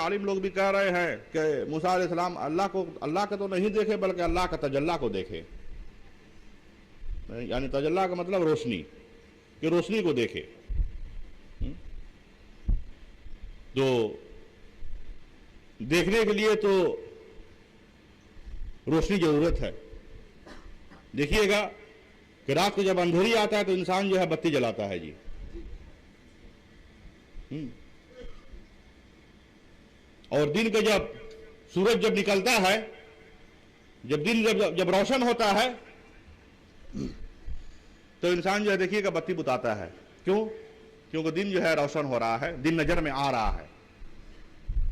आलिम लोग भी कह रहे हैं कि मूसा अलैहिस्सलाम अल्लाह को तो नहीं देखे बल्कि अल्लाह का तजल्ला को देखे, यानी तजल्ला का मतलब रोशनी, कि रोशनी को देखे। तो देखने के लिए तो रोशनी जरूरत है। देखिएगा कि रात को जब अंधेरी आता है तो इंसान जो है बत्ती जलाता है जी। और दिन के जब सूरज जब निकलता है, जब दिन जब रोशन होता है तो इंसान जो है देखिएगा बत्ती बुताता है। क्यों? क्योंकि दिन जो है रोशन हो रहा है, दिन नजर में आ रहा है,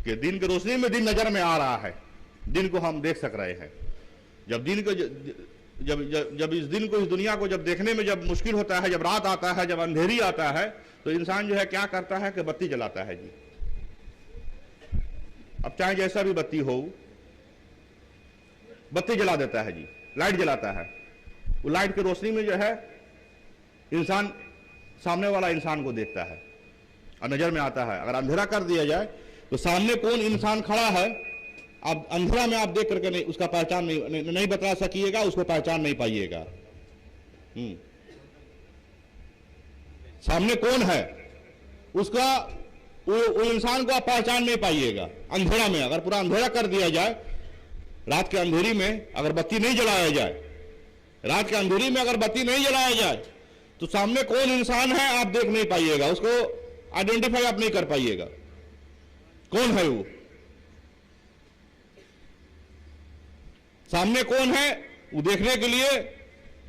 कि दिन की रोशनी में दिन नजर में आ रहा है, दिन को हम देख सक रहे हैं। जब दिन को जब इस दिन को, इस दुनिया को जब देखने में जब मुश्किल होता है, जब रात आता है, जब अंधेरी आता है, तो इंसान जो है क्या करता है कि बत्ती जलाता है जी। अब चाहे जैसा भी बत्ती हो, बत्ती जला देता है जी, लाइट जलाता है। वो लाइट की रोशनी में जो है इंसान सामने वाला इंसान को देखता है और नजर में आता है। अगर अंधेरा कर दिया जाए तो सामने कौन इंसान खड़ा है, आप अंधेरा में आप देख करके नहीं उसका पहचान नहीं बता सकिएगा, उसको पहचान नहीं पाइएगा। सामने कौन है उसका, वो इंसान को आप पहचान नहीं पाइएगा अंधेरा में। अगर पूरा अंधेरा कर दिया जाए, रात के अंधेरी में अगर बत्ती नहीं जलाया जाए, रात के अंधेरी में अगर बत्ती नहीं जलाया जाए तो सामने कौन इंसान है आप देख नहीं पाइएगा, उसको आइडेंटिफाई आप नहीं कर पाइएगा कौन है वो, सामने कौन है वो देखने के लिए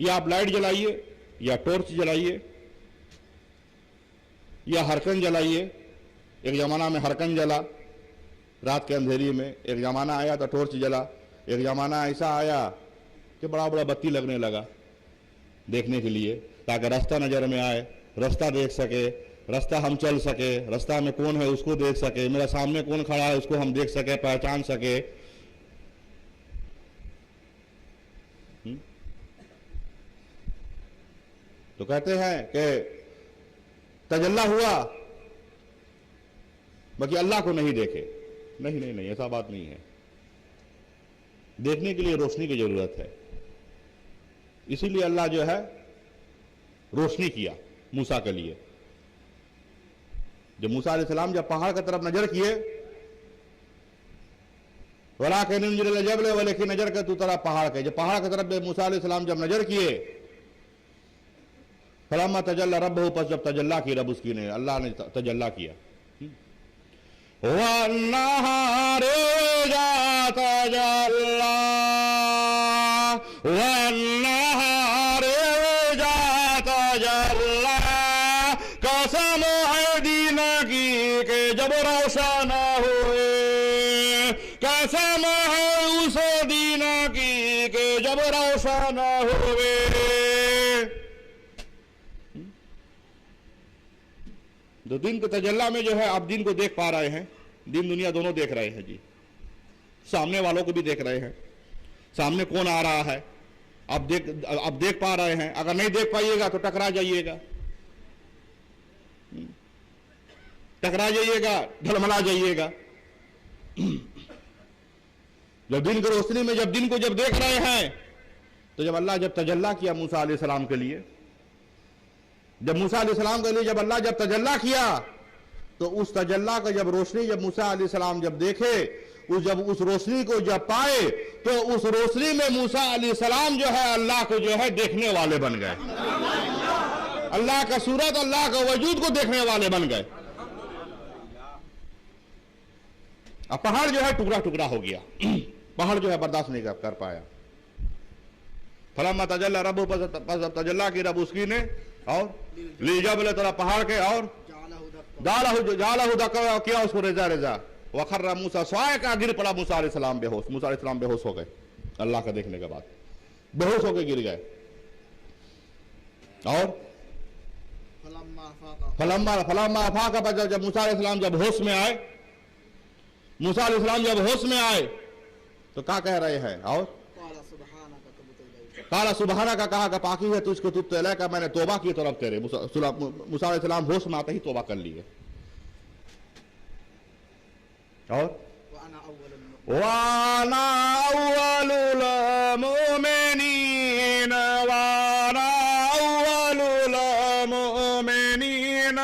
या आप लाइट जलाइए या टॉर्च जलाइए या हरकन जलाइए। एक जमाना में हरकन जला रात के अंधेरी में, एक जमाना आया तो टॉर्च जला, एक जमाना ऐसा आया कि बड़ा बड़ा बत्ती लगने लगा देखने के लिए, ताकि रास्ता नजर में आए, रास्ता देख सके, रास्ता हम चल सके, रास्ता में कौन है उसको देख सके, मेरा सामने कौन खड़ा है उसको हम देख सके, पहचान सके। तो कहते हैं कि तजल्ला हुआ बाकी अल्लाह को नहीं देखे। नहीं नहीं नहीं, ऐसा बात नहीं है। देखने के लिए रोशनी की जरूरत है, इसीलिए अल्लाह जो है रोशनी किया मूसा के लिए। जब मूसा अलैहिस्सलाम जब पहाड़ की तरफ नजर किए, वला के जबले वाले की नजर के तू तरफ पहाड़ के, जब पहाड़ की तरफ मूसा अलैहिस्सलाम जब नजर किए, फलम्मा तजल्ला रब्बहु, पस जब तजल्ला की रब उसकी ने, अल्लाह ने तजल्ला किया। वन्नहारे तजल्ला, वन्नहारे तजल्ला, कसम है दीन की के जब रोशन हुए, कसम है उस दीन की के जब रोशन हुए। तो दिन के तजल्ला में जो है आप दिन को देख पा रहे हैं, दिन दुनिया दोनों देख रहे हैं जी, सामने वालों को भी देख रहे हैं, सामने कौन आ रहा है आप देख पा रहे हैं। अगर नहीं देख पाइएगा तो टकरा जाइएगा, टकरा जाइएगा, ढलमला जाइएगा। जब दिन की रोशनी में जब दिन को जब देख रहे हैं, तो जब अल्लाह जब तजल्ला किया मूसा अलैहिस्सलाम के लिए, जब मूसा अलैहिस्सलाम के लिए जब अल्लाह जब तजल्ला किया, तो उस तजल्ला का जब रोशनी जब मूसा अलैहिस्सलाम जब देखे, जब उस रोशनी को जब पाए, तो उस रोशनी में मूसा अलैहिस्सलाम जो है अल्लाह को जो है देखने वाले बन गए, अल्लाह का सूरत, अल्लाह का वजूद को देखने वाले बन गए। अब पहाड़ जो है टुकड़ा टुकड़ा हो गया, पहाड़ जो है बर्दाश्त नहीं कर पाया। फलम्मा तजल्ला रब्बु, तजल्ला की रब उसकी ने, और लीजबल तरह पहाड़ के, और जालहु दक्का किया उसको रेजा रेजा, वखर्रा मूसा साइका, गिर पड़ा मूसा अलैहिस्सलाम बेहोश। मूसा अलैहिस्सलाम बेहोश हो गए अल्लाह का देखने के बाद, बेहोश होकर गिर गए। और फलम्मा अफाका, जब मूसा अलैहिस्सलाम जब होश में आए, मूसा अलैहिस्सलाम जब होश में आए तो क्या कह रहे हैं, और काला सुबहाना का कहा पाकी है तुझको, तुब तो का मैंने तोबा की तरफ तेरे। मूसा अलैहिस्सलाम होश में आते ही तोबा कर लिए। और वाना अव्वलुल मोमिनीन वाना अव्वलुल मोमिनीन,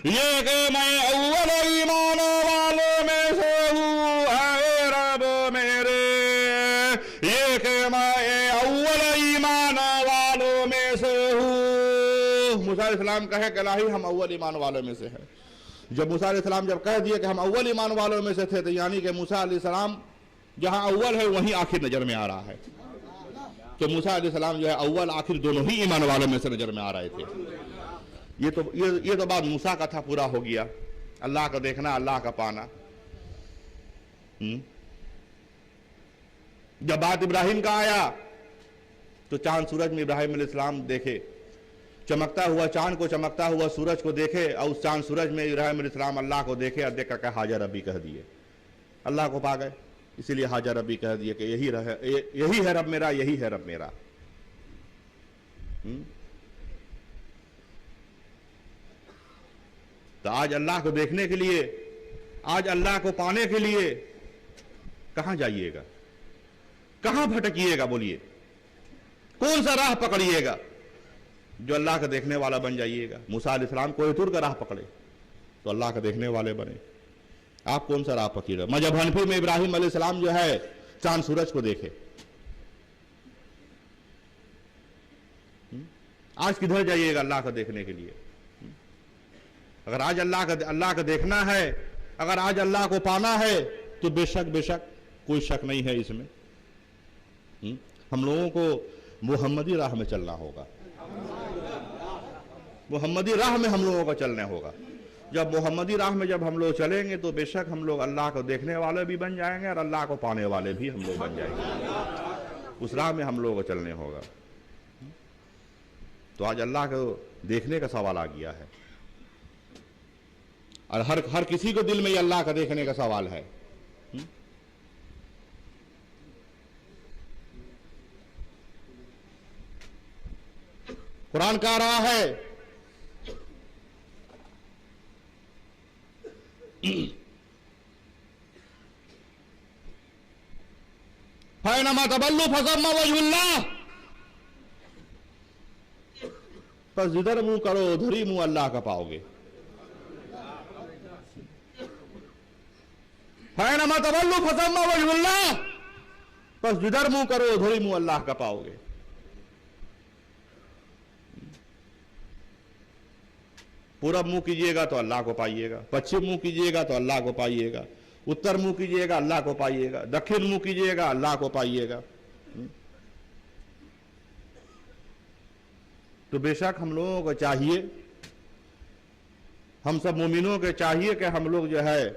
ये कि मैं अव्वल ईमान वालों में से हूँ ऐ रब मेरे, ये कि मैं अव्वल ईमान वालों में से हूँ। मूसा अलैहिस्सलाम कहे कि इलाही हम अव्वल ईमान वालों में से हैं। जब मूसा अलैहिस्सलाम जब कह दिए कि हम अव्वल ईमान वालों में से थे, तो यानी कि मूसा अलैहिस्सलाम जहां अव्वल है वहीं आखिर नजर में आ रहा है। तो मूसा अलैहिस्सलाम जो है अव्वल आखिर दोनों ही ईमान वालों में से नजर में आ रहे थे। ये तो बात मूसा का था, पूरा हो गया। अल्लाह का देखना, अल्लाह का पाना। जब बात इब्राहिम का आया तो चांद सूरज में इब्राहिम अलैहिस्सलाम देखे, चमकता हुआ चांद को, चमकता हुआ सूरज को देखे, और उस चांद सूरज में इब्राहिम अलैहिस्सलाम अल्लाह को देखे और देख कर हाजर रब्बी कह दिए, अल्लाह को पा गए। इसीलिए हाजर रब्बी कह दिए कि यही है रब मेरा, यही है रब मेरा। तो आज अल्लाह को देखने के लिए, आज अल्लाह को पाने के लिए कहां जाइएगा, कहां भटकिएगा? बोलिए, कौन सा राह पकड़िएगा जो अल्लाह का देखने वाला बन जाइएगा? मूसा अलैहिस्सलाम कोई तुर का राह पकड़े तो अल्लाह का देखने वाले बने। आप कौन सा राह पकड़े? मजहब हनफी में इब्राहिम अलैहिस्सलाम जो है चांद सूरज को देखे। आज किधर जाइएगा अल्लाह का देखने के लिए? अगर आज अल्लाह का देखना है, अगर आज अल्लाह को पाना है, तो बेशक कोई शक नहीं है इसमें, हम लोगों को मुहम्मदी राह में चलना होगा। मुहम्मदी राह में हम लोगों को चलना होगा। जब मुहम्मदी राह में जब हम लोग चलेंगे तो बेशक हम लोग अल्लाह को देखने वाले भी बन जाएंगे और अल्लाह को पाने वाले भी हम लोग बन जाएंगे। उस राह में हम लोगों को चलने होगा। तो आज अल्लाह को देखने का सवाल आ गया है, और हर किसी को दिल में ये अल्लाह का देखने का सवाल है। कुरान कह रहा है फैनमा तबल्लु फसम्मा वजहुल्लाह, बस जिधर मुंह करो उधर ही मुंह अल्लाह का पाओगे। फैनमा तबल्लु फसम्मा वजहुल्लाह, बस जिधर मुंह करो उधर ही मुंह अल्लाह का पाओगे। पूरब मुंह कीजिएगा तो अल्लाह को पाइएगा, पश्चिम मुंह कीजिएगा तो अल्लाह को पाइएगा, उत्तर मुंह कीजिएगा अल्लाह को पाइएगा, दक्षिण मुंह कीजिएगा अल्लाह को पाइएगा। तो बेशक हम लोगों को चाहिए, हम सब मोमिनों के चाहिए कि हम लोग जो है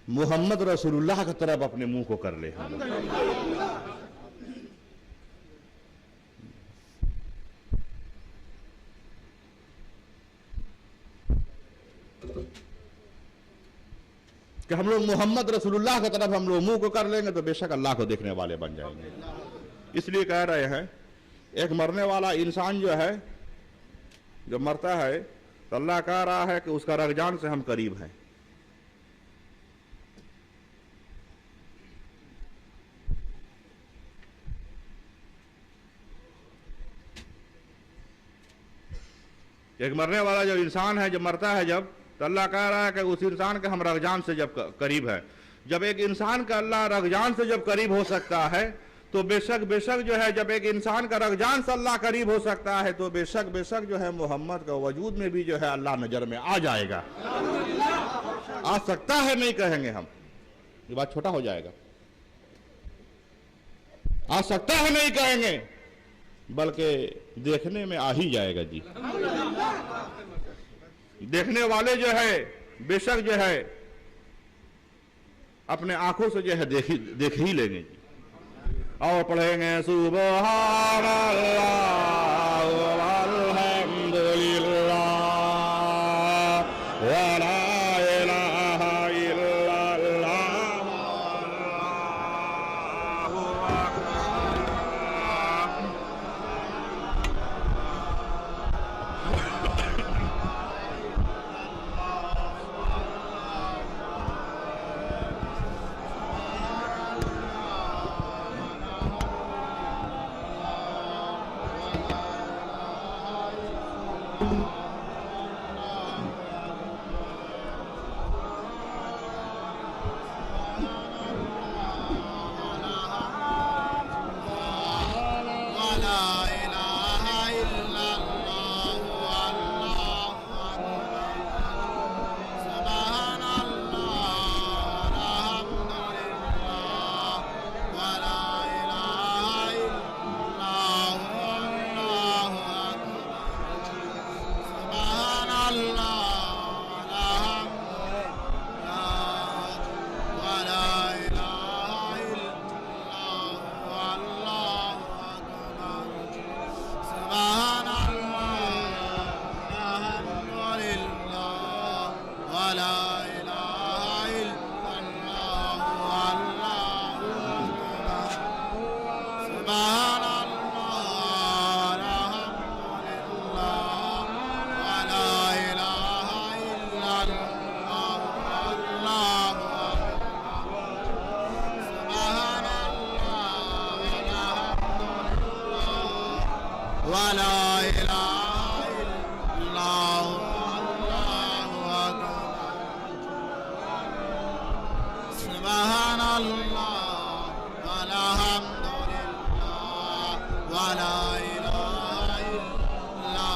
मोहम्मद रसूलुल्लाह की तरफ अपने मुंह को कर ले। कि हम लोग मोहम्मद रसूलुल्लाह की तरफ हम लोग मुंह को कर लेंगे तो बेशक अल्लाह को देखने वाले बन जाएंगे। इसलिए कह रहे हैं एक मरने वाला इंसान जो है, जो मरता है तो अल्लाह कह रहा है कि उसका रगजान से हम करीब हैं। एक मरने वाला जो इंसान है, जब मरता है जब, तो अल्लाह कह रहा है कि उस इंसान के हम रगजान से जब करीब है। जब एक इंसान का अल्लाह रगजान से जब करीब हो सकता है तो बेशक जो है, जब एक इंसान का रगजान से अल्लाह करीब हो सकता है तो बेशक जो है मोहम्मद का वजूद में भी जो है अल्लाह नजर में आ जाएगा। आ सकता है नहीं कहेंगे हम, ये बात छोटा हो जाएगा। आ सकता है नहीं कहेंगे, बल्कि देखने में आ ही जाएगा जी। देखने वाले जो है बेशक जो है अपने आंखों से जो है देख ही लेंगे जी। और पढ़ेंगे सुबहानल्लाह वल्हम्दुलिल्लाह वला इलाहा इल्लल्लाह वल्लाहु अकबर। वला इलाहा इल्लल्लाह अल्लाहु अकबर सुबहानल्लाह वला हम्दुलिल्लाह वला इलाहा इल्लल्लाह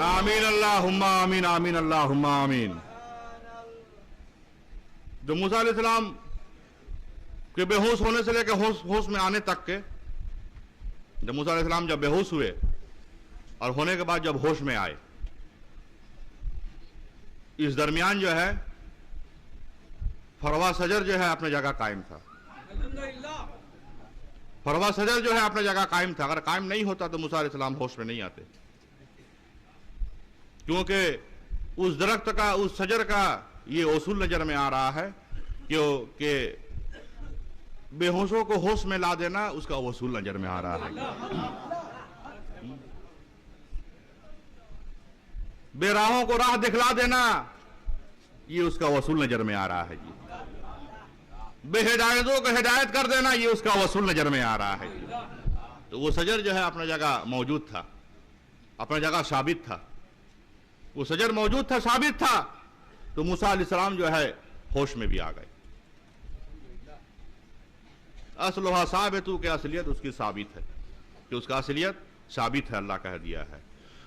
आमीन अल्लाहुम्मा आमीन आमीन अल्लाहुम्मा आमीन। जो मूसा अलैहिस्सलाम के बेहोश होने से लेकर होश में आने तक के, जब मूसा अलैहिस्सलाम जब बेहोश हुए और होने के बाद जब होश में आए, इस दरमियान जो है फरवा सजर जो है अपने जगह कायम था। फरवा सजर जो है अपने जगह कायम था। अगर कायम नहीं होता तो मूसा अलैहिस्सलाम होश में नहीं आते, क्योंकि उस दरख्त का, उस सजर का ये उसूल नजर में आ रहा है कि बेहोशों को होश में ला देना उसका उसूल नजर में आ रहा है। बेराहों को राह दिखला देना ये उसका वसूल नजर में आ रहा है जी। बेहिदायतों को हिदायत कर देना ये उसका वसूल नजर में आ रहा है जी। तो वो सजर जो है अपनी जगह मौजूद था, अपनी जगह साबित था। वो सजर मौजूद था, साबित था, तो मूसा अलैहिस्सलाम जो है होश में भी आ गए। असलहा साबितु के असलियत उसकी साबित है कि उसका असलियत साबित है, अल्लाह कह दिया है।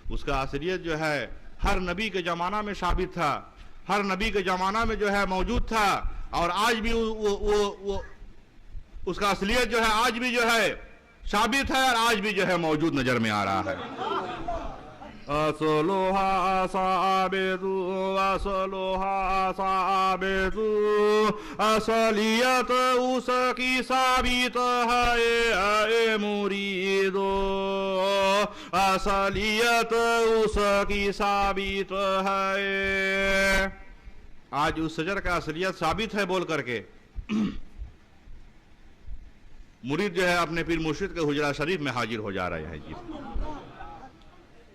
उसका असलियत जो है हर नबी के जमाना में साबित था, हर नबी के जमाना में जो है मौजूद था, और आज भी वो उसका असलियत जो है आज भी जो है साबित है और आज भी जो है मौजूद नजर में आ रहा है। असलोहा साबितु असलोहा साबितु, असलियत उसकी साबित है मुरीदो, असलियत उसकी साबित है। आज उस सजर का असलियत साबित है बोल करके मुरीद जो है अपने पीर मुर्शिद के हुजरा शरीफ में हाजिर हो जा रहे हैं जी।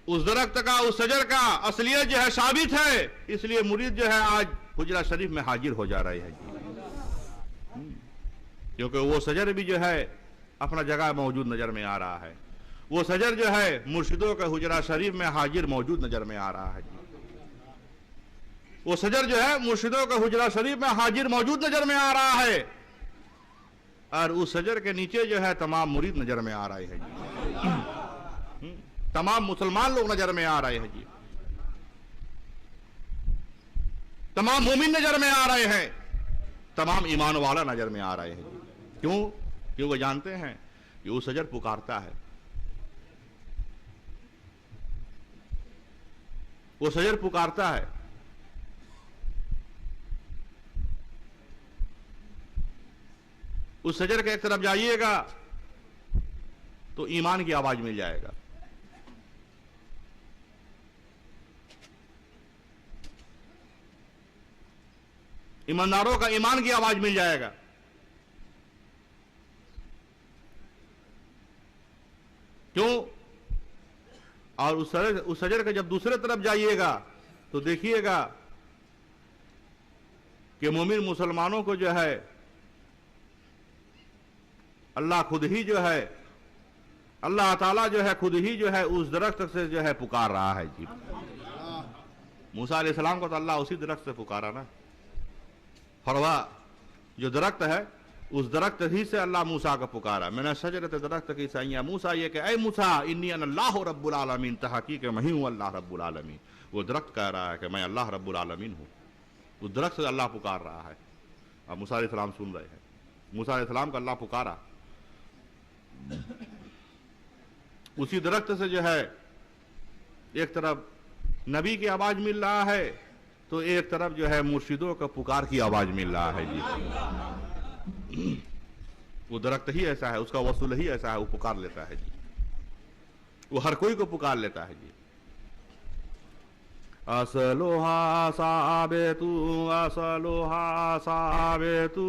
उस दरख्त का, उस सजर का असलियत जो है साबित है, इसलिए मुरीद जो है आज हुजरा शरीफ में हाजिर हो जा रहे हैं जी। क्योंकि वो शजर भी जो है अपना जगह मौजूद नजर में आ रहा है। वो शजर जो है मुर्शिदों के हुजरा शरीफ में हाजिर मौजूद नजर में आ रहा है। वो शजर जो है मुर्शिदों के हुजरा शरीफ में हाजिर मौजूद नजर में आ रहा है, और उस शजर के नीचे जो है तमाम मुरीद नजर में आ रहे हैं जी। तमाम मुसलमान लोग नजर में आ रहे हैं जी, तमाम मोमिन नजर में आ रहे हैं, तमाम ईमान वाला नजर में आ रहे हैं जी। क्यों? क्यों? वो जानते हैं कि वो शजर पुकारता है, वो शजर पुकारता है। उस शजर के एक तरफ जाइएगा तो ईमान की आवाज मिल जाएगा, ईमानदारों का ईमान की आवाज मिल जाएगा। क्यों? और उस शजर के जब दूसरे तरफ जाइएगा तो देखिएगा कि मोमिन मुसलमानों को जो है अल्लाह खुद ही जो है, अल्लाह ताला जो है खुद ही जो है उस दरख्त से जो है पुकार रहा है जी। मूसा अलैहिस्सलाम को तो अल्लाह उसी दरख्त से पुकारा ना, फरवा जो दरख्त है उस दरख्त ही से अल्लाह मूसा को पुकारा। मैंने शजरत दरख्त की सैया मूसा ये कि ऐ मूसा इन्नी अल्लाह रब्बुल आलमीन, तहकीक मैं ही हूं अल्लाह रब्बुल आलमीन। वो दरख्त कह रहा है कि मैं अल्लाह रब्बुल आलमीन हूं, उस दरख्त से अल्लाह पुकार रहा है। अब मूसा अलैहिस्सलाम सुन रहे हैं, मूसा अलैहिस्सलाम का अल्लाह पुकारा। उसी दरख्त से जो है एक तरफ नबी की आवाज मिल रहा है तो एक तरफ जो है मुर्शिदों का पुकार की आवाज मिल रहा है जी। वो दरख्त ही ऐसा है, उसका वसूल ही ऐसा है, वो पुकार लेता है जी, वो हर कोई को पुकार लेता है जी। असलोहा साबेतु असलोहा साबेतु,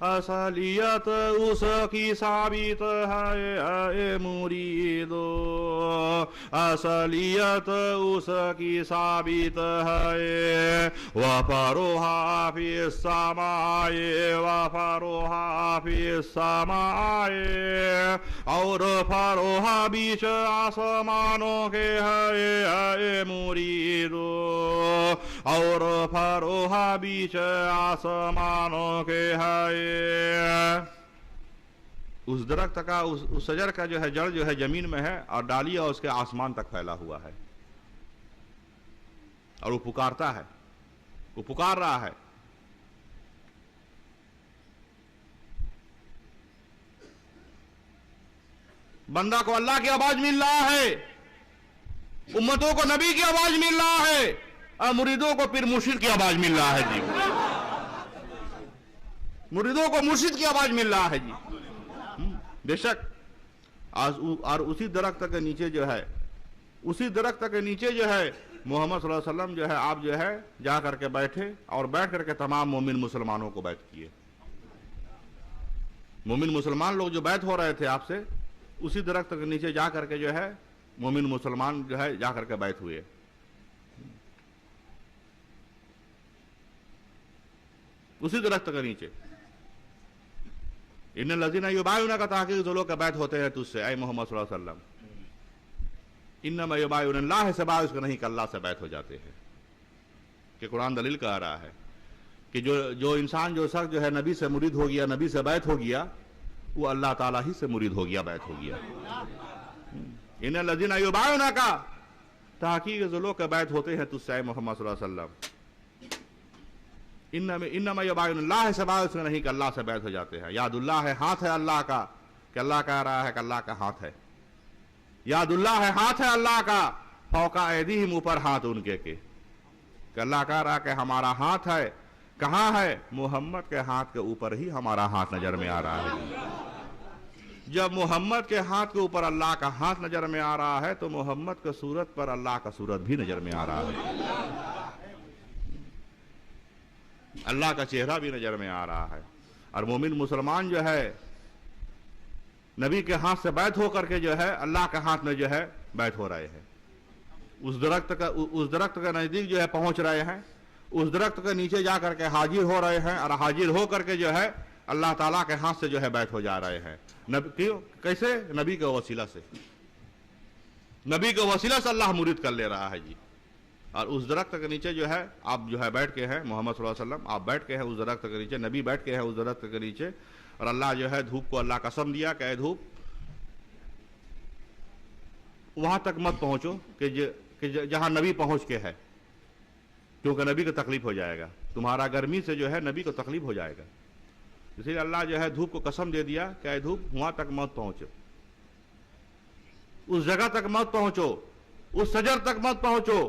असलियत उसकी साबित है मुरीदो, असलियत उसकी साबित है। वफरोहा फिस समाए वफरोहा फिस समाए, और फरोहा बीच आसमानों के है मुरीद, और फरोहा बीच आसमानों के है। उस दरख्त का उस शजर का जो है जड़ जो है जमीन में है और डालिया उसके आसमान तक फैला हुआ है, और वो पुकारता है, वो पुकार रहा है। बंदा को अल्लाह की आवाज मिल रहा है, उम्मतों को नबी की आवाज मिल रहा है, और मुरीदों को फिर मुर्शिद की आवाज मिल रहा है जी। मुरीदों को मुर्शिद की आवाज मिल रहा है जी। बेशक और उसी दरख्त के नीचे जो है, उसी दरख्त के नीचे जो है मोहम्मद सल्लल्लाहु अलैहि वसल्लम जो है आप जो है जा करके बैठे और बैठ करके तमाम मोमिन मुसलमानों को बैत किए। मोमिन मुसलमान लोग जो बैत हो रहे थे आपसे, उसी दरख्त के नीचे जा करके जो है मोमिन मुसलमान जो है जा करके बैत हुए। उसी दरख्त के नीचे इन लजीना युबायुना का ताकि जो लोग बैत होते हैं तुझसे ऐ मोहम्मद सल्लल्लाहु अलैहि वसल्लम, इन्नमा युबायुना अल्लाह से बात उसको नहीं कि अल्लाह से बैत हो जाते हैं। कि कुरान दलील कह रहा है कि जो इंसान जो शख्स जो है नबी से मुरीद हो गया, नबी से बैत हो गया, वो अल्लाह ताला ही से मुरीद हो गया, बैत हो गया। इन लजीना युबायुना का ताकि जो लोग बैत होते हैं तुझसे ऐ मोहम्मद सल्लल्लाहु अलैहि वसल्लम, इन्नमा युबायुना अल्लाह से बात उसको नहीं कि अल्लाह से बैत हो जाते हैं। यादुल्लाह है, हाथ है अल्लाह का, कि अल्लाह कह रहा है कि अल्लाह का हाथ है। यादुल्लाह है, हाथ है अल्लाह का, फौका ऐदीहिम ऊपर हाथ उनके के, कि अल्लाह कह रहा कि हमारा हाथ है। कहाँ है? मोहम्मद के हाथ के ऊपर ही हमारा हाथ नजर में आ रहा है। जब मोहम्मद के हाथ के ऊपर अल्लाह का हाथ नजर में आ रहा है तो मोहम्मद के सूरत पर अल्लाह का सूरत भी नजर में आ रहा है, अल्लाह का चेहरा भी नजर में आ रहा है। और मोमिन मुसलमान जो है नबी के हाथ से बैत होकर के जो है अल्लाह के हाथ में जो है बैत हो रहे हैं। उस दरख्त का नजदीक जो है पहुंच रहे हैं, उस दरख्त के नीचे जा करके हाजिर हो रहे हैं, और हाजिर हो करके जो है अल्लाह ताला के हाथ से जो है बैठ हो जा रहे हैं। क्यों? कैसे? नबी के वसीला से, नबी के वसीला से अल्लाह मुरीद कर ले रहा है जी। और उस दरख्त के नीचे जो है आप जो है बैठ के हैं, मोहम्मद सल्लल्लाहु अलैहि वसल्लम आप बैठ के हैं उस दरख्त के नीचे, नबी बैठ के हैं उस दरख्त के नीचे। और अल्लाह जो है धूप को अल्लाह कसम दिया कि धूप वहां तक मत पहुंचो कि जहां नबी पहुंच के है, क्योंकि नबी को तकलीफ हो जाएगा, तुम्हारा गर्मी से जो है नबी को तकलीफ हो जाएगा। इसलिए अल्लाह जो है धूप को कसम दे दिया कि धूप वहां तक मत पहुंचो, उस जगह तक मत पहुंचो, उस सजर तक मत पहुंचो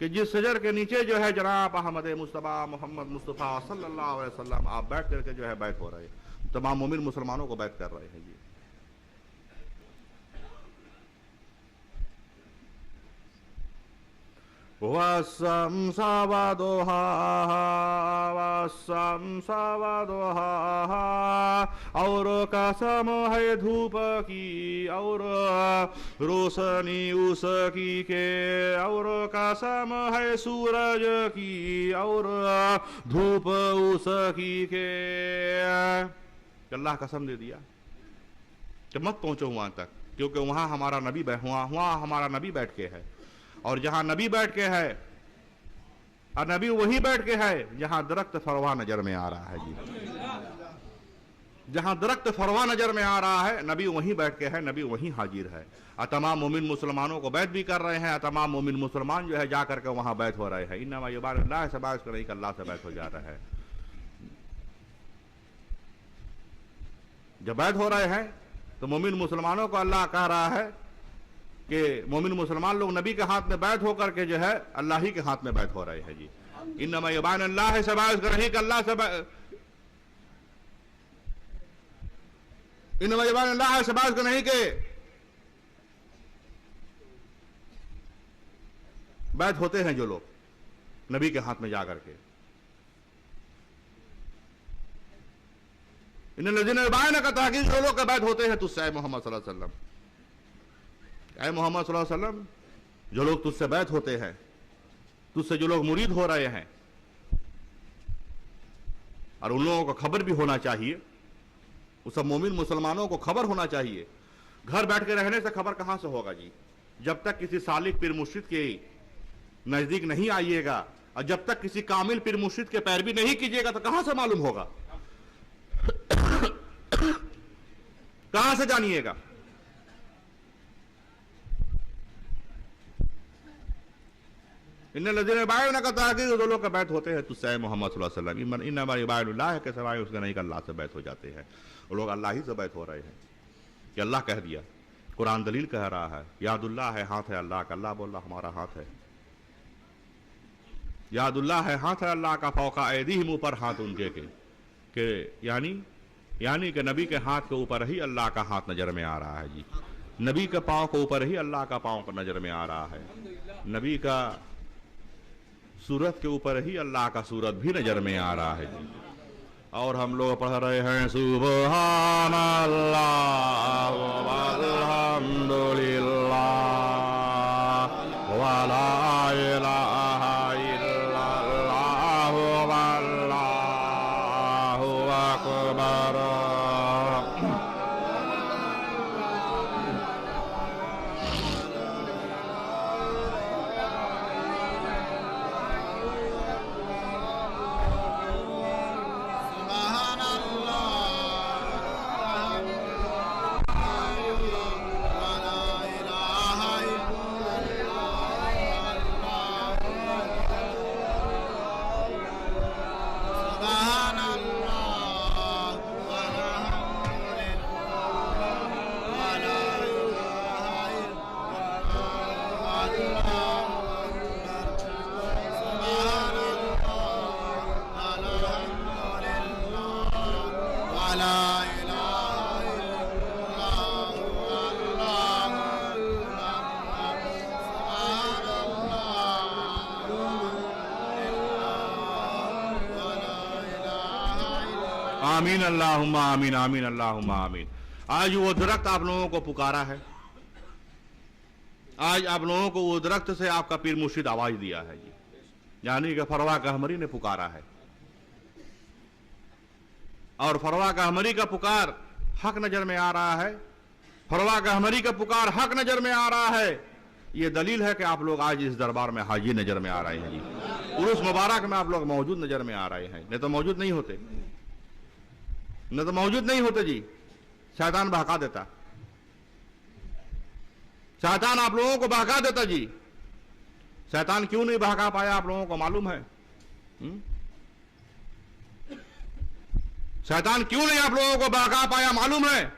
कि जिस सजर के नीचे जो है जनाब अहमद मुस्तफ़ा मोहम्मद मुस्तफ़ा सल्लल्लाहु अलैहि वसल्लम आप बैठ करके जो है बैठ हो रहे हैं, तमाम मोमिन मुसलमानों को बैठ कर रहे हैं जी। वस्सम्सा वदुहाहा वस्सम्सा वदुहाहा, और कसम है धूप की और रोशनी उसकी के, और कसम है सूरज की और धूप उसकी के। अल्लाह कसम दे दिया कि मत पहुंचो वहां तक, क्योंकि वहां हमारा नबी वहां हमारा नबी बैठ के है। और जहां नबी बैठ के है, और नबी वही बैठ के है जहां दरख्त फरवा नजर में आ रहा है जी। जहां दरख्त फरवा नजर में आ रहा है नबी वहीं बैठ के है, नबी वहीं हाजिर है। और तमाम मोमिन मुसलमानों को बैत भी कर रहे हैं, तमाम मोमिन मुसलमान जो है जा करके वहां बैत हो रहे हैं। इन्नमा युबारिल्लाह से बात कर रही कि अल्लाह से बैत हो जा रहा है। जब बैत हो रहे हैं तो मोमिन मुसलमानों को अल्लाह कह रहा है कि मोमिन मुसलमान लोग नबी के हाथ में बैठ होकर के जो है अल्लाह ही के हाथ में बैठ हो रहे हैं जी। इन्नमा युबारिल्लाह से बात कर रही कि अल्लाह से इन्नमा युबारिल्लाह से बात कर नहीं के बैठ होते हैं जो लोग नबी के हाथ में जाकर के। इन लजीना युबायिनूना का ताकीद जो लोग का बैठ होते हैं तुझसे मोहम्मद सल्लल्लाहु अलैहि वसल्लम, ऐ मोहम्मद सल्लल्लाहु अलैहि वसल्लम जो लोग तुझसे बैत होते हैं, तुझसे जो लोग मुरीद हो रहे हैं, और उन लोगों को खबर भी होना चाहिए, उस सब मोमिन मुसलमानों को खबर होना चाहिए। घर बैठ के रहने से खबर कहां से होगा जी? जब तक किसी सालिक पीर मुर्शिद के नजदीक नहीं आइएगा और जब तक किसी कामिल पीर मुर्शिद के पैरवी नहीं कीजिएगा तो कहां से मालूम होगा? कहां से जानिएगा? इन लजीना युबायिनूना का ताकीद जो लोग का बैत होते हैं तुझसे मोहम्मद सल्लल्लाहु अलैहि वसल्लम, इन्नमा युबायिनूल्लाह के सिवाय उसके नहीं कि अल्लाह से बैत हो जाते हैं। वो लोग अल्लाह ही से बैत हो रहे हैं कि अल्लाह कह दिया, कुरान दलील कह रहा है, यादुल्लाह है हाथ है अल्लाह का। अल्लाह बोल रहा हमारा हाथ है, यादुल्लाह है हाथ है अल्लाह का, फौका ऐदीहिम ऊपर हाथ उनके के यानी कि नबी के हाथ के ऊपर ही अल्लाह का हाथ नजर में आ रहा है जी। नबी के पांव के ऊपर ही अल्लाह का पांव नजर में आ रहा है। नबी का सूरत के ऊपर ही अल्लाह का सूरत भी नजर में आ रहा है जी। और हम लोग पढ़ रहे हैं सुबहान अल्लाह वल्हम्दुलिल्लाह वला इलाहा इल्लल्लाह वल्लाहु अकबर। आमीन अल्लाहुम्मा आमीन आमीन अल्लाहुम्मा आमीन। आज वो दरख्त आप लोगों को पुकारा है, आज आप लोगों को वो दरख्त से आपका पीर मुर्शिद आवाज दिया है जी, यानी कि फरवा कहमरी ने पुकारा है। और फरवा कहमरी का पुकार हक नजर में आ रहा है, फरवा कहमरी का पुकार हक नजर में आ रहा है। ये दलील है कि आप लोग आज इस दरबार में हाजिर नजर में आ रहे हैं जी, उर्स मुबारक में आप लोग मौजूद नजर में आ रहे हैं, नहीं तो मौजूद नहीं होते, नहीं तो मौजूद नहीं होते जी। शैतान बहका देता, शैतान आप लोगों को बहका देता जी। शैतान क्यों नहीं बहका पाया आप लोगों को मालूम है? शैतान क्यों नहीं आप लोगों को बहका पाया मालूम है?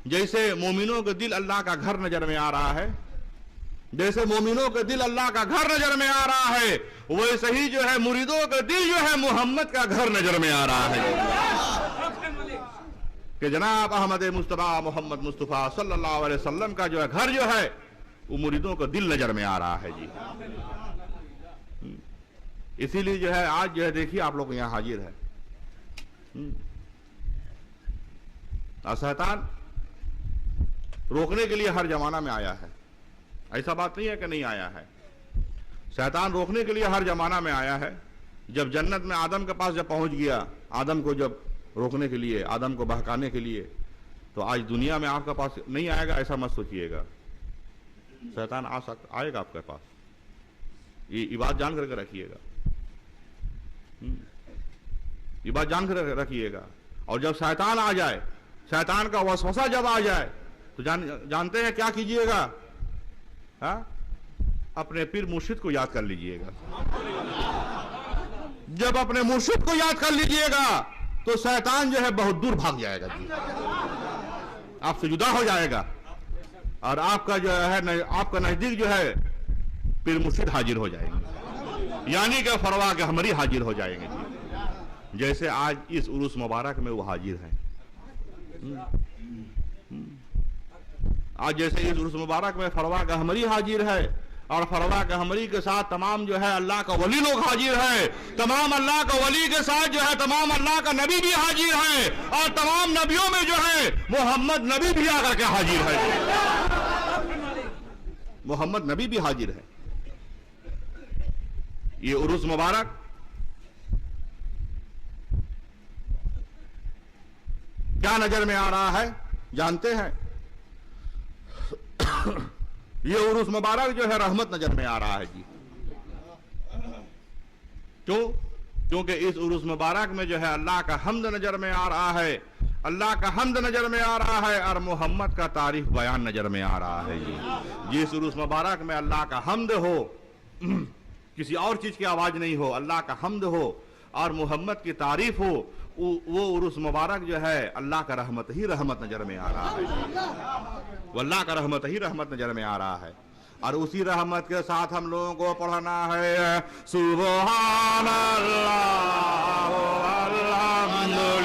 जैसे मोमिनों के दिल अल्लाह का घर नजर में आ रहा है, जैसे मोमिनों के दिल अल्लाह का घर नजर में आ रहा है, वैसे ही जो है मुरीदों के दिल जो है मोहम्मद का घर नजर में आ रहा है कि जनाब अहमद मुस्तफा मोहम्मद मुस्तफा सल्लल्लाहु अलैहि वसल्लम का जो है घर जो है वो मुरीदों को दिल नजर में आ रहा है जी। इसीलिए जो है आज जो है देखिए आप लोग यहां हाजिर है। और शैतान रोकने के लिए हर जमाना में आया है, ऐसा बात नहीं है कि नहीं आया है। शैतान रोकने के लिए हर जमाना में आया है। जब जन्नत में आदम के पास जब पहुंच गया, आदम को जब रोकने के लिए, आदम को बहकाने के लिए, तो आज दुनिया में आपके पास नहीं आएगा ऐसा मत सोचिएगा। शैतान आएगा आपके पास, ये बात जान करके रखिएगा, ये बात जान कर रखिएगा। और जब शैतान आ जाए, शैतान का वसवसा जब आ जाए, तो जानते हैं क्या कीजिएगा? हाँ, अपने पीर मुर्शिद को याद कर लीजिएगा। जब अपने मुर्शिद को याद कर लीजिएगा तो शैतान जो है बहुत दूर भाग जाएगा जी, आपसे जुदा हो जाएगा और आपका जो है आपका नजदीक जो है पीर मुर्शिद हाजिर हो जाएंगे, यानी कि फरवा कहमरी हाजिर हो जाएंगे जी। जैसे आज इस उर्स मुबारक में वो हाजिर हैं। आज जैसे इस उर्स मुबारक में फरवा कहमरी हाजिर है और फरवा कहमरी के साथ तमाम जो है अल्लाह का वली लोग हाजिर है, तमाम अल्लाह का वली के साथ जो है तमाम अल्लाह का नबी भी हाजिर है और तमाम नबियों में जो है मोहम्मद नबी भी आकर के हाजिर है, मोहम्मद नबी भी हाजिर है। ये उर्स मुबारक क्या नजर में आ रहा है जानते हैं? ये उर्स मुबारक जो है रहमत नजर में आ रहा है जी। क्यों? क्योंकि इस उर्स मुबारक में जो है अल्लाह का हम्द नजर में आ रहा है, अल्लाह का हम्द नजर में आ रहा है और मोहम्मद का तारीफ बयान नजर में आ रहा है जी। जिस उर्स मुबारक में अल्लाह का हम्द हो, किसी और चीज की आवाज नहीं हो, अल्लाह का हम्द हो और मोहम्मद की तारीफ हो, वो उर्स मुबारक जो है अल्लाह का रहमत ही रहमत नजर में आ रहा है, वो अल्लाह का रहमत ही रहमत नजर में आ रहा है। और उसी रहमत के साथ हम लोगों को पढ़ना है सुबहान अल्लाह अल्हम्दुलिल्लाह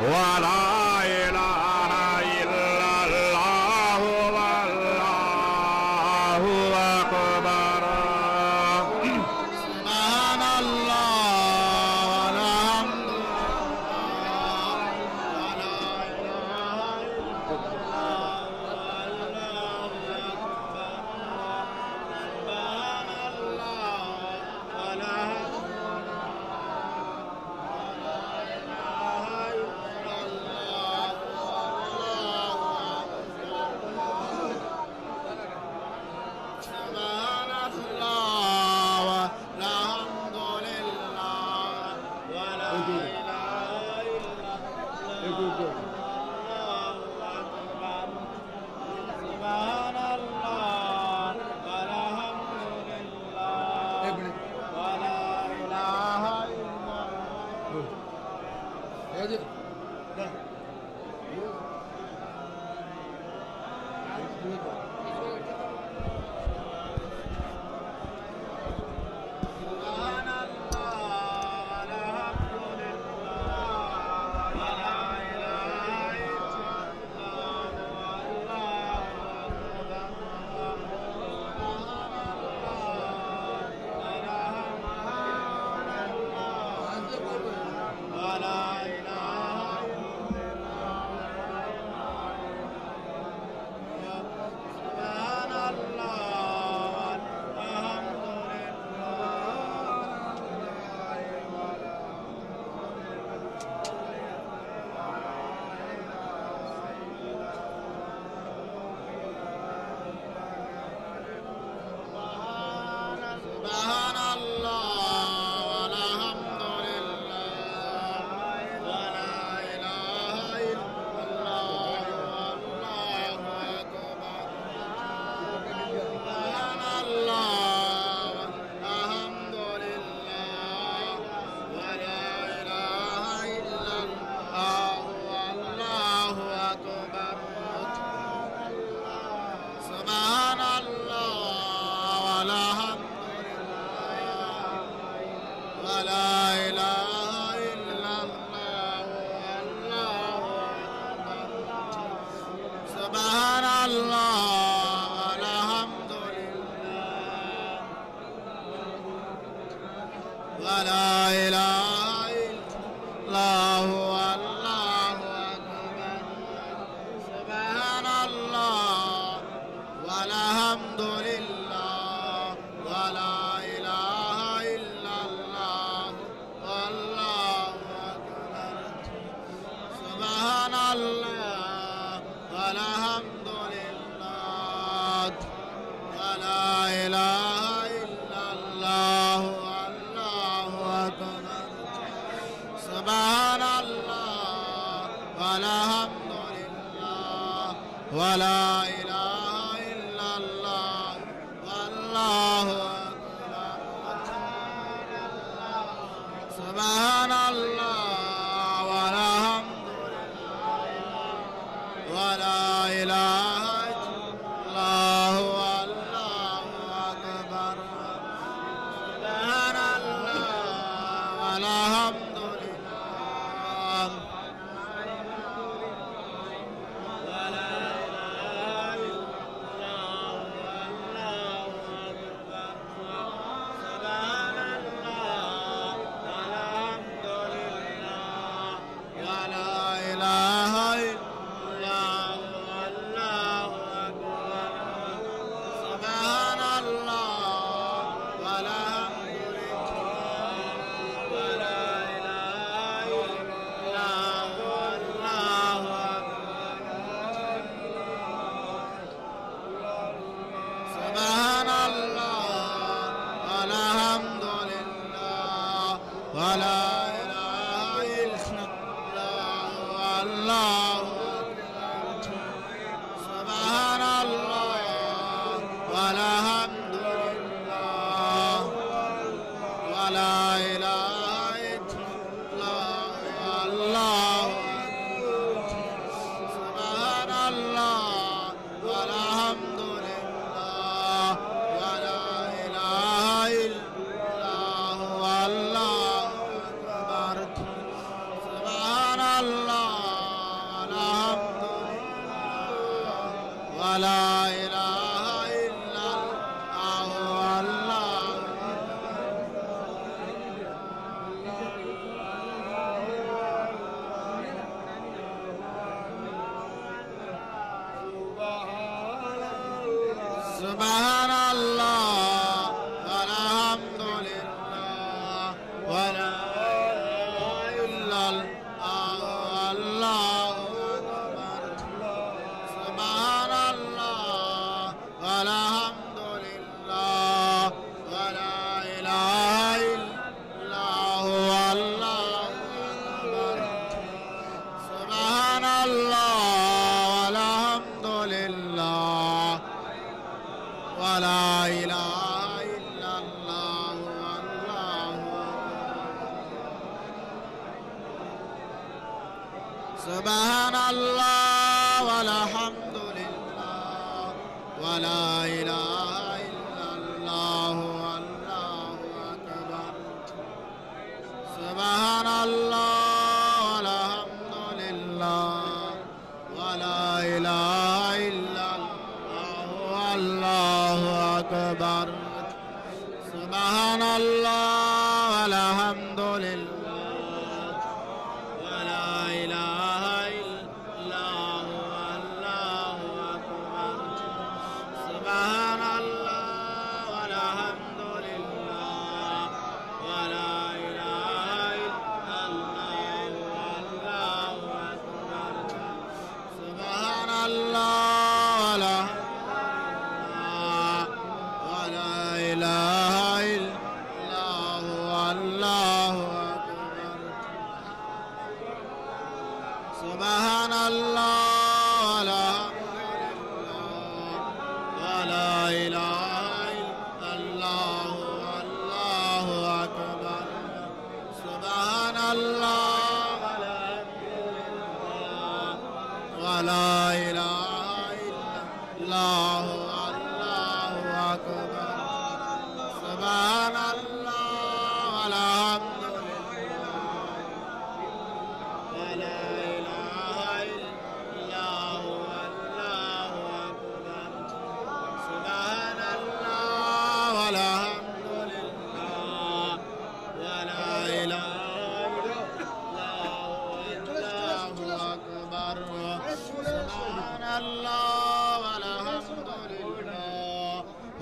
वला इलाहा इल्लल्लाह वल्लाहु अकबर। سبحان الله والحمد لله ولا إله إلا الله والله أكبر سبحان الله والحمد لله ولا إله إلا الله والله أكبر سبحان الله والحمد ولا إله إلا الله والله أكبر سبحان الله والحمد لله ولا إله إلا الله والله أكبر سبحان الله والحمد لله ولا إله إلا الله والله أكبر سبحان الله والحمد لله ولا إله إلا الله والله أكبر سبحان الله والحمد لله ولا إله إلا الله والله أكبر سبحان الله والحمد لله ولا إله إلا الله والله أكبر سبحان الله والحمد لله ولا إله إلا الله والله أكبر سبحان الله والحمد لله ولا إله إلا الله والله أكبر سبحان الله والحمد لله ولا إله إلا الله والله سبحان الله والحمد لله ولا إله إلا الله والله سبحان الله والحمد لله ولا إله إلا الله سبحان الله والحمد لله ولا إله إلا الله والله أكبر سبحان الله والحمد لله ولا إله إلا الله والله سبحان الله والحمد لله ولا إله إلا الله والله أكبر سبحان الله والحمد لله ولا إله إلا الله والله أكبر سبحان الله والحمد لله ولا إله إلا الله والله سبحان الله والحمد لله ولا إله إلا الله والله أكبر سبحان الله والحمد لله ولا إله إلا الله والله أكبر سبحان الله والحمد لله ولا إله إلا الله والله أكبر سبحان الله والحمد لله ولا إله إلا الله والله أكبر سبحان الله ولا إله إلا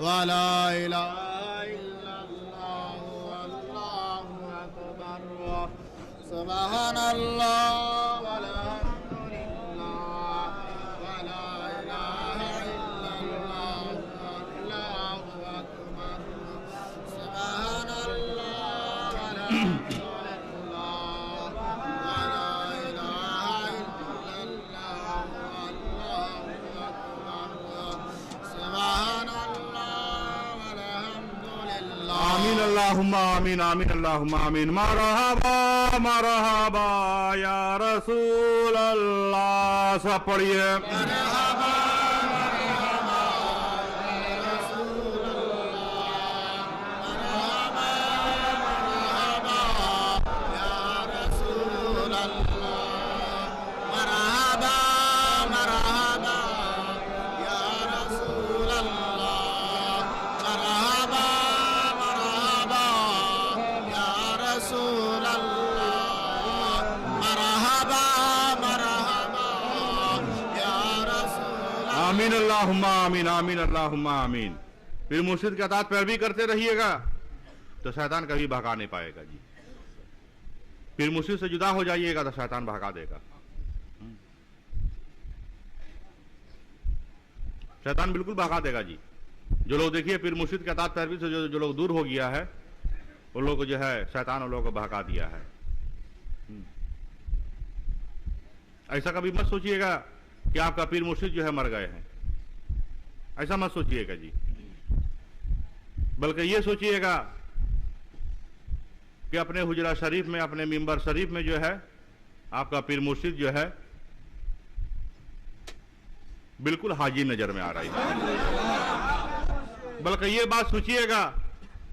वला इलाहा इल्लल्लाह वल्लाहु अकबर सुबहानल्लाह वल्हम्दुलिल्लाह वला इलाहा इल्लल्लाह वल्लाहु अकबर सुबहानल्लाह वल्हम्दुलिल्लाह वला इलाहा इल्लल्लाह वल्लाहु अकबर सुबहानल्लाह वल्हम्दुलिल्लाह। आमीन अल्लाहुम्मा आमीन आमीन अल्लाहुम्मा आमीन। मरहबा मरहबा या रसूल अल्लाह। सब पढ़िए मरहबा आमीन अल्लाहुम्मा आमीन आमीन अल्लाहुम्मा आमीन। फिर मुर्शिद के अतात पैरवी करते रहिएगा तो शैतान कभी भगा नहीं पाएगा जी। फिर मुर्शिद से जुदा हो जाइएगा तो शैतान भगा देगा। शैतान बिल्कुल भगा देगा जी। जो लोग देखिए फिर मुर्शिद के अतात पैरवी से जो लोग दूर हो गया है उन लोग को जो है शैतान उन लोगों को भगा दिया है। ऐसा कभी मत सोचिएगा कि आपका पीर मुर्शिद जो है मर गए हैं, ऐसा मत सोचिएगा जी। बल्कि ये सोचिएगा कि अपने हुजरा शरीफ में, अपने मिंबर शरीफ में जो है आपका पीर मुर्शिद जो है बिल्कुल हाजिर नजर में आ रही है। बल्कि ये बात सोचिएगा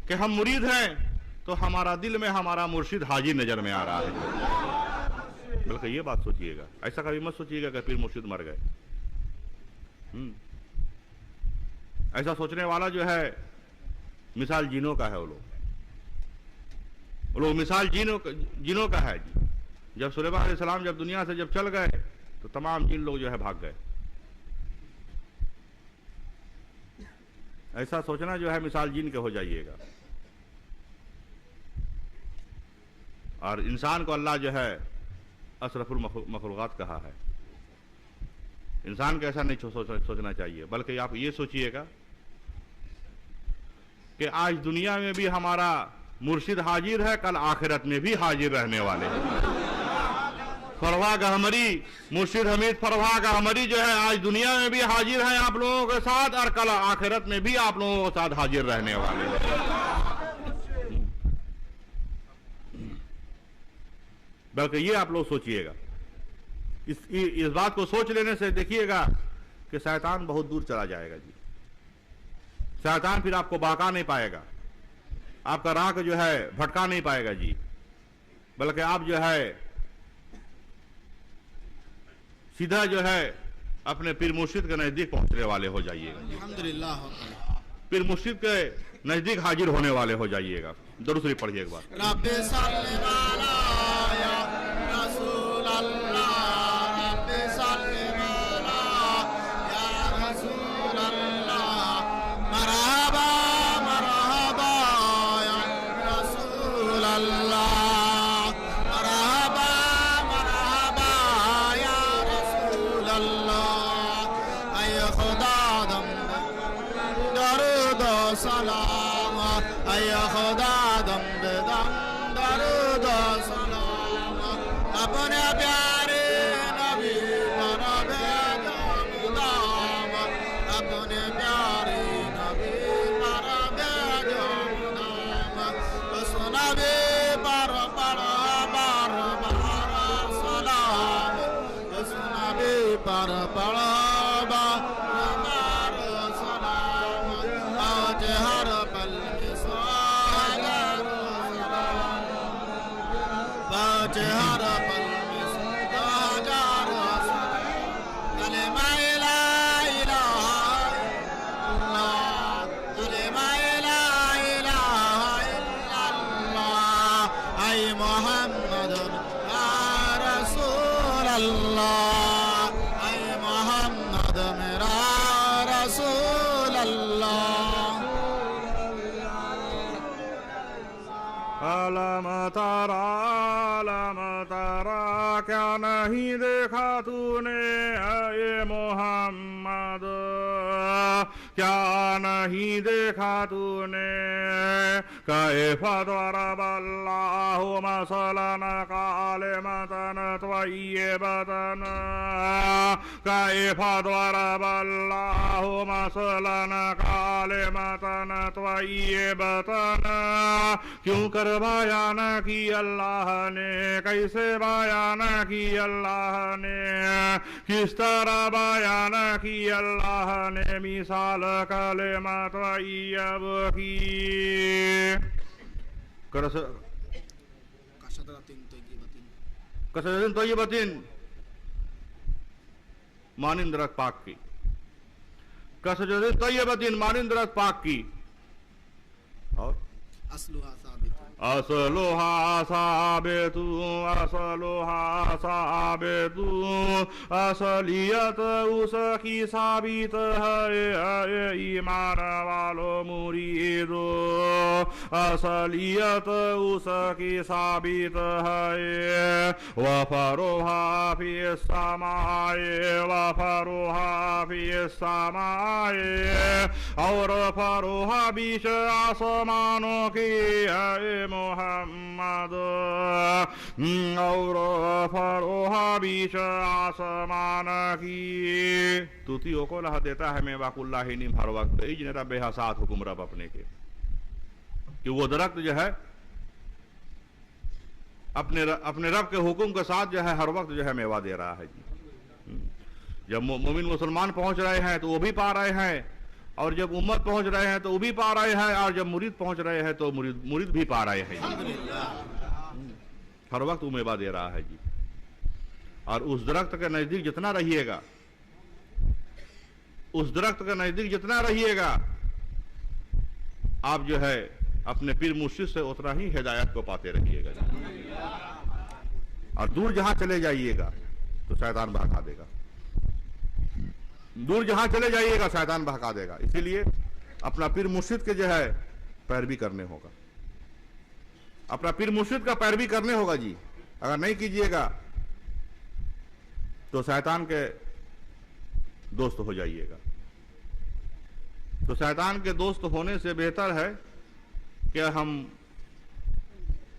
कि हम मुरीद हैं तो हमारा दिल में हमारा मुर्शिद हाजिर नजर में आ रहा है। बल्कि ये बात सोचिएगा, ऐसा कभी मत सोचिएगा कि पीर मुर्शिद मर गए। ऐसा सोचने वाला जो है मिसाल जीनों का है। वो लोग मिसाल जीनों का है जी। जब सुलेमान अलैहिस्सलाम जब दुनिया से जब चल गए तो तमाम जिन लोग जो है भाग गए। ऐसा सोचना जो है मिसाल जिन के हो जाइएगा। और इंसान को अल्लाह जो है अशरफुल मखलूक़ात कहा है। इंसान को ऐसा नहीं सोचना चाहिए, बल्कि आप ये सोचिएगा कि आज दुनिया में भी हमारा मुर्शिद हाजिर है, कल आखिरत में भी हाजिर रहने वाले हैं। फरवा गहमरी मुर्शिद हमीद फरवा गहमरी जो है आज दुनिया में भी हाजिर है आप लोगों के साथ, और कल आखिरत में भी आप लोगों के साथ हाजिर रहने वाले हैं। बल्कि ये आप लोग सोचिएगा। इस बात को सोच लेने से देखिएगा कि शैतान बहुत दूर चला जाएगा जी। शैतान फिर आपको बहका नहीं पाएगा, आपका राह को जो है भटका नहीं पाएगा जी। बल्कि आप जो है सीधा जो है अपने पीर मुर्शिद के नजदीक पहुंचने वाले हो जाइएगा। अल्हम्दुलिल्लाह। पीर मुर्शिद के नजदीक हाजिर होने वाले हो जाइएगा। दुरूद शरीफ पढ़िए एक बार। रब्बे सल्ले वाला या रसूल अल्लाह, रब्बे सल्ले वाला या रसूल अल्लाह, मरहबा मरहबा या रसूल अल्लाह, मरहबा मरहबा या रसूल अल्लाह। ऐ खुदा दम दरूद सलाम, ऐ खुदा दम दरूद सलाम, अपने प्यारे नबी पर भेजो मुदाम, अपने प्यारे नबी पर भेजो मुदाम। उस नबी पर पढ़ो बार बार सलाम, उस नबी पर पढ़ो बार बार सलाम। आज हर पल में हजारों सलाम, आज हर पल में हजारों सलाम। कलिमा ला इलाहा इल्लल्लाह, कलिमा ला इलाहा इल्लल्लाह, अलम तारा क्या नहीं देखा तूने ये मोहम्मद, क्या नहीं देखा तूने, कैफ दरबल्लाहु मसलन कालिमतन त्वय्यबतन, कैफ दरबल्लाहु मसलन कालिमतन त्वय्यबतन, क्यों कर बयान की अल्लाह ने, कैसे बयान की अल्लाह ने, किस तरह बयान की अल्लाह ने मिसाल कलिमा तय्यब की। कसरतिन तय्यबतिन मानिंद रख पाक की, कसरतिन तय्यबतिन मानिंद रख पाक की। और असलुहा साबित, असलुहा साबितु, असलुहा साबितु, असलियत उसकी साबित है ईमान वालो मुरीदो, असलियत उसकी साबित है वफरुहा फी समाए, वफरुहा फी समाए, और फरुहा बीच आसमानों की है मोहम्मद, और फरोहा बीच आसमान की। तूतियों को लह देता है मैं वाकुल्ला ही निम हर वक्त इजने रब हसात हुकुम रब अपने के, कि वो दरख्त जो है अपने रब के हुक्म के साथ जो है हर वक्त जो है मेवा दे रहा है जी। जब मोमिन मुसलमान पहुंच रहे हैं तो वो भी पा रहे हैं, और जब उम्मत पहुंच रहे हैं तो वो भी पा रहे हैं, और जब मुरीद पहुंच रहे हैं तो मुरीद भी पा रहे हैं। हर वक्त वो मेवा दे रहा है जी। और उस दरख्त के नजदीक जितना रहिएगा, उस दरख्त के नजदीक जितना रहिएगा, आप जो है अपने पीर मुर्शिद से उतना ही हिदायत को पाते रहिएगा। और दूर जहां चले जाइएगा तो शैतान भड़का देगा, दूर जहां चले जाइएगा शैतान भड़का देगा। इसीलिए अपना पीर मुर्शिद के जो है पैरवी करने होगा, अपना पीर मुर्शिद का पैरवी करने होगा जी। अगर नहीं कीजिएगा तो शैतान के दोस्त हो जाइएगा। तो शैतान के दोस्त होने से बेहतर है कि हम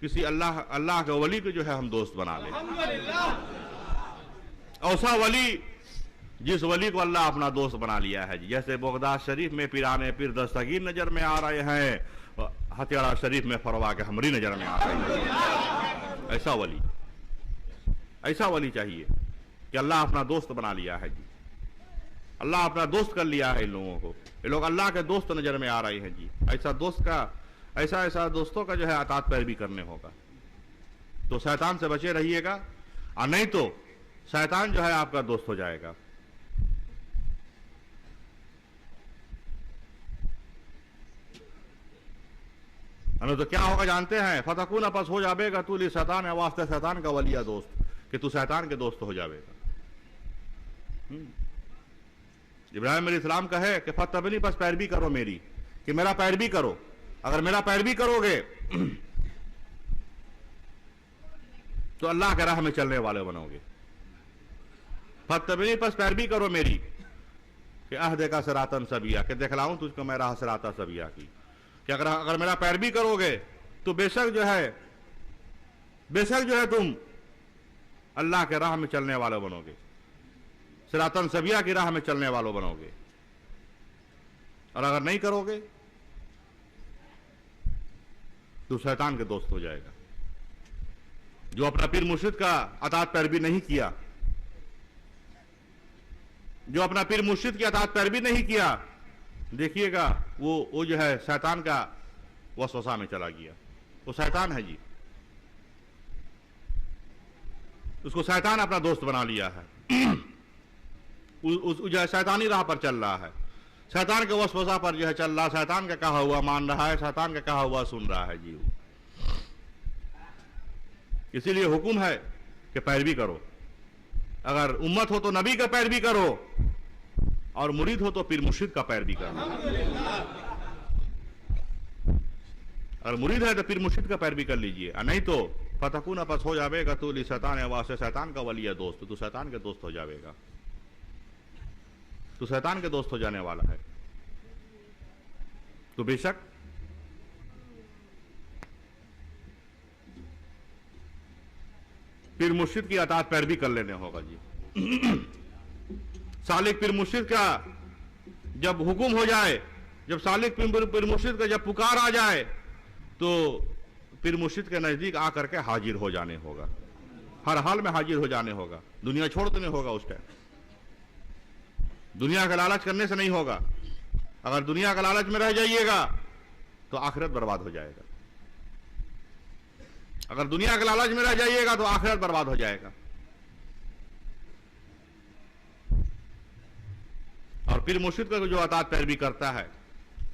किसी अल्लाह के वली को जो है हम दोस्त बना लें। ऐसा वली जिस वली को अल्लाह अपना दोस्त बना लिया है जी। जैसे बगदाद शरीफ में पीराने पीर दस्तगीर नजर में आ रहे हैं, हथियारा शरीफ में फरवा के हमरी नजर में आ रहे हैं। ऐसा वली चाहिए कि अल्लाह अपना दोस्त बना लिया है जी। अल्लाह अपना दोस्त कर लिया है इन लोगों को, ये लोग अल्लाह के दोस्त नजर में आ रहे हैं जी। ऐसा दोस्तों का जो है अतात पैरवी करने होगा। तो शैतान से बचे रहिएगा, और नहीं तो शैतान जो है आपका दोस्त हो जाएगा। हमें तो क्या होगा जानते हैं, फतकून आपस हो जाएगा तू ली शैतान है वास्ते शैतान का वलिया दोस्त, कि तू शैतान के दोस्त हो जाएगा। इब्राहिम अलैहिस्सलाम का है कि फतबनी बस पैरवी करो मेरी, कि मेरा पैरवी करो। अगर मेरा पैरवी करोगे तो अल्लाह के राह में चलने वाले बनोगे। फतबनी बस पैरवी करो मेरी, कि अहदे का सिरातन सबिया, कि दिखलाऊं तुझको मैं राह सिराता सबिया की। कि अगर मेरा पैरवी करोगे तो बेशक जो है तुम अल्लाह के राह में चलने वाले बनोगे, सिरातन सबिया की राह में चलने वालों बनोगे। और अगर नहीं करोगे तो शैतान के दोस्त हो जाएगा। जो अपना पीर मुर्शिद का अतात पैरवी नहीं किया, जो अपना पीर मुर्शिद की अतात पैरवी नहीं किया, देखिएगा वो जो है शैतान का वसवसा में चला गया। वो शैतान है जी, उसको शैतान अपना दोस्त बना लिया है। जो है शैतानी राह पर चल रहा है, शैतान के वसवसा पर जो है चल रहा, शैतान का कहा हुआ मान रहा है, शैतान का कहा हुआ सुन रहा है जी। इसीलिए हुक्म है कि पैरवी करो। अगर उम्मत हो तो नबी का पैरवी करो, और मुरीद हो तो पीर मुर्शिद का पैरवी करो। अगर मुरीद है तो पीर मुर्शिद का पैरवी कर लीजिए, और नहीं तो फतकून आपस हो जाएगा तू ली शैतान है वास्ते, शैतान का वली है दोस्त, तू शैतान के दोस्त हो जाएगा, तू शैतान के दोस्त हो जाने वाला है। तो बेशक पीर मुर्शिद की अतात पैरवी कर लेने होगा जी। सालिक पीर मुर्शिद का जब हुक्म हो जाए, जब सालिक पीर मुर्शिद का जब पुकार आ जाए, तो पीर मुर्शिद के नजदीक आकर के हाजिर हो जाने होगा, हर हाल में हाजिर हो जाने होगा, दुनिया छोड़ देने होगा। उस टाइम दुनिया का लालच करने से नहीं होगा। अगर दुनिया का लालच में रह जाइएगा तो आखिरत बर्बाद हो जाएगा, अगर दुनिया के लालच में रह जाइएगा तो आखिरत बर्बाद हो जाएगा। और पीर मुर्शिद का जो अतात पैरवी करता है,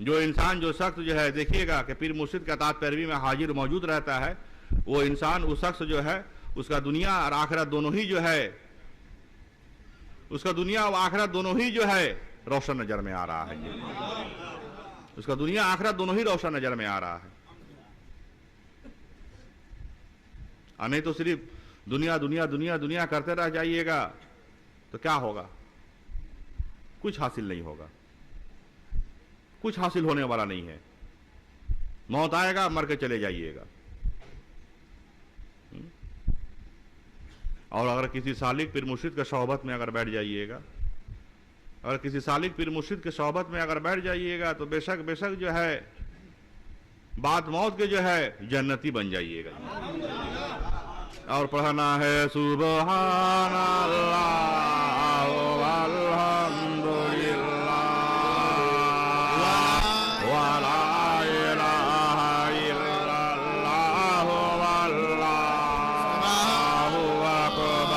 जो इंसान, जो शख्स जो है, देखिएगा कि पीर मुर्शिद के अतात पैरवी में हाजिर मौजूद रहता है, वो इंसान, वो शख्स जो है, उसका दुनिया और आखिरत दोनों ही जो है, उसका दुनिया और आखिरत दोनों ही जो है रोशन नजर में आ रहा है। उसका दुनिया आखिरत दोनों ही रोशन नजर में आ रहा है। और नहीं तो सिर्फ दुनिया दुनिया दुनिया दुनिया करते रह जाइएगा तो क्या होगा? कुछ हासिल नहीं होगा, कुछ हासिल होने वाला नहीं है। मौत आएगा, मर के चले जाइएगा। और अगर किसी सालिक पीर मुर्शिद के सोहबत में अगर बैठ जाइएगा, अगर किसी सालिक पीर मुर्शिद के सोहबत में अगर बैठ जाइएगा तो बेशक बेशक जो है बाद मौत के जो है जन्नती बन जाइएगा। और पढ़ना है सुबहान अल्लाह अल्हम्दुलिल्लाह वला इलाहा इल्लल्लाह वल्लाहु Akbar.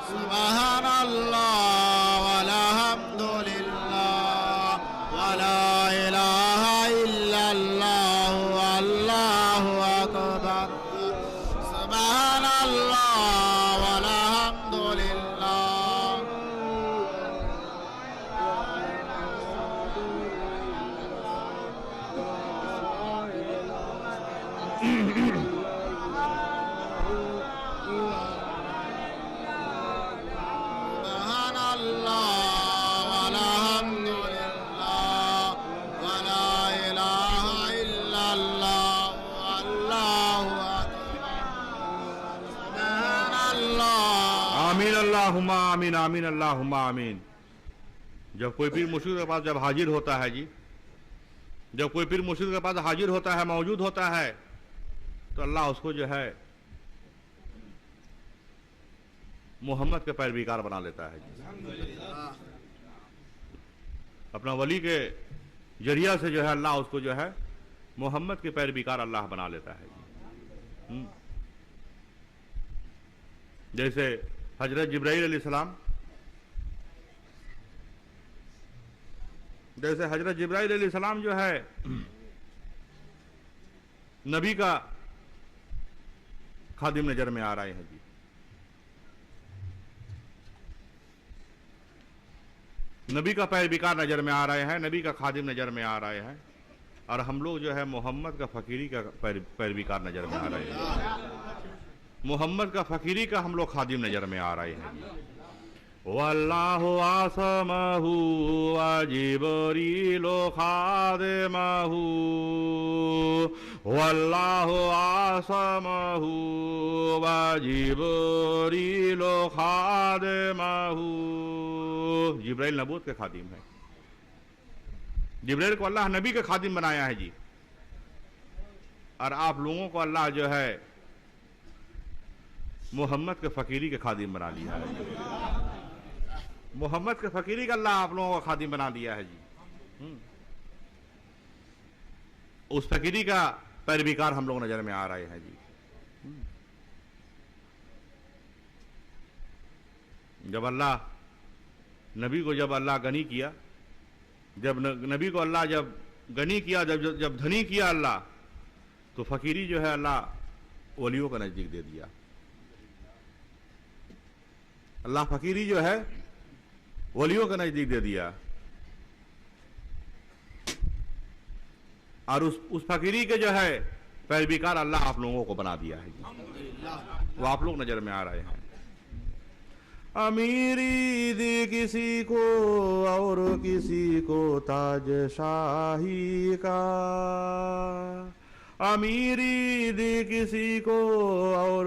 Subhanallah walhamdulillah wa la ilaha आमीन आमीन अल्लाहुम्मा आमीन। जब कोई पीर मुर्शिद के पास जब हाजिर होता है जी, जब कोई पीर मुर्शिद के पास हाजिर होता है, मौजूद होता है, तो अल्लाह उसको जो है मोहम्मद के पैरवीकार बना लेता है जी। अपना वली के जरिया से जो है अल्लाह उसको जो है मोहम्मद के पैरवीकार अल्लाह बना लेता है जी। जैसे हजरत जिब्राइल अलैहिस्सलाम, जैसे हजरत जिब्राइल अलैहिस्सलाम जो है नबी का खादिम नजर में आ रहे हैं जी। नबी का पैरवीकार नजर में आ रहे हैं, नबी का खादिम नजर में आ रहे हैं, और हम लोग जो है मोहम्मद का फकीरी का पैरवीकार नजर में आ रहे हैं। मोहम्मद का फकीरी का हम लोग खादिम नजर में आ रहे हैं। वल्लाहु आसमहु व जिब्रीलु खादिमहु, वल्लाहु आसमहु व जिब्रीलु खादिमहु। जिब्राइल नबूवत के खादिम है। जिब्राइल को अल्लाह नबी के खादिम बनाया है जी, और आप लोगों को अल्लाह जो है मोहम्मद के फकीरी के खादिम बना लिया है। मोहम्मद के फकीरी का अल्लाह आप लोगों का खादिम बना दिया है जी। उस फकीरी का पैरवीकार हम लोग नजर में आ रहे हैं जी। जब अल्लाह नबी को जब अल्लाह गनी किया, जब नबी को अल्लाह जब गनी किया, जब धनी किया अल्लाह, तो फकीरी जो है अल्लाह वलियों का नजदीक दे दिया। अल्लाह फकीरी जो है वलियों का नजदीक दे दिया, और उस फकीरी के जो है पैरवीकार अल्लाह आप लोगों को बना दिया है। वो आप लोग नजर में आ रहे हैं। अमीरी दी किसी को और किसी को ताज शाही का, अमीरी दी किसी को और